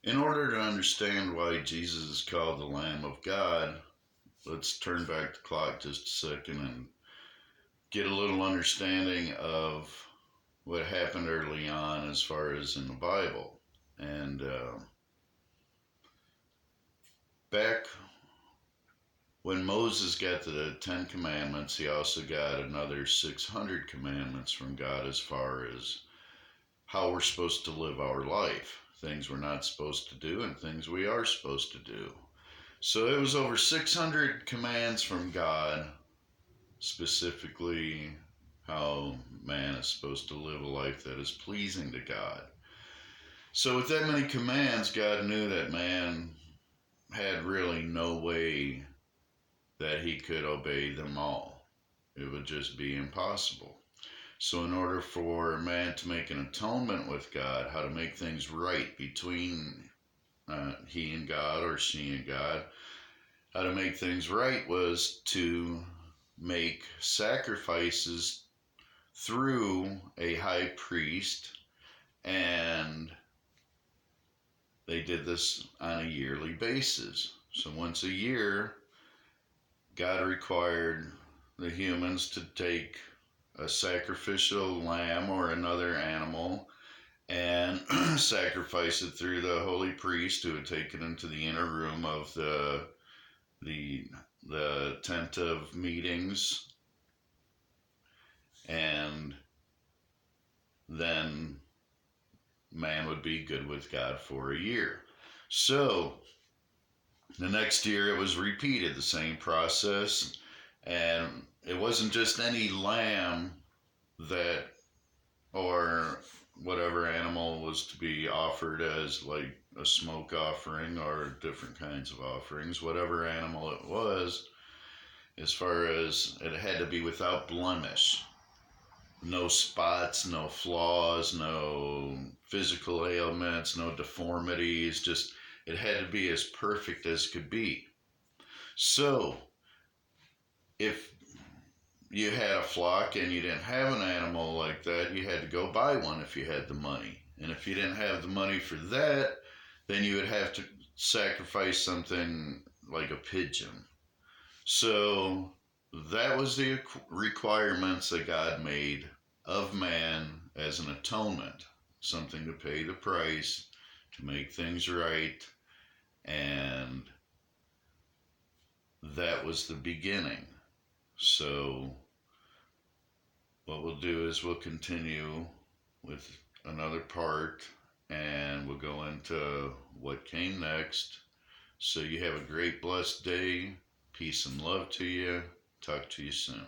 In order to understand why Jesus is called the Lamb of God, let's turn back the clock just a second and get a little understanding of what happened early on as far as in the Bible. And back when Moses got the Ten Commandments, he also got another 600 commandments from God as far as how we're supposed to live our life, things we're not supposed to do, and things we are supposed to do. So it was over 600 commands from God, specifically how man is supposed to live a life that is pleasing to God. So, with that many commands, God knew that man had really no way that he could obey them all. It would just be impossible. So, in order for man to make an atonement with God, how to make things right between he and God or she and God, how to make things right was to make sacrifices through a high priest, and they did this on a yearly basis. So once a year, God required the humans to take a sacrificial lamb or another animal and sacrifice it through the holy priest, who would take it into the inner room of the tent of meetings, and then man would be good with God for a year. So the next year it was repeated, the same process, and it wasn't just any lamb that, or whatever animal was to be offered as like a smoke offering or different kinds of offerings, whatever animal it was, as far as it had to be without blemish. No spots, no flaws, no physical ailments, no deformities, just it had to be as perfect as could be. So, if you had a flock and you didn't have an animal like that, you had to go buy one if you had the money. And if you didn't have the money for that, then you would have to sacrifice something like a pigeon. So that was the requirements that God made of man as an atonement, something to pay the price, to make things right, and that was the beginning. So what we'll do is we'll continue with another part, and we'll go into what came next. So you have a great blessed day. Peace and love to you. Talk to you soon.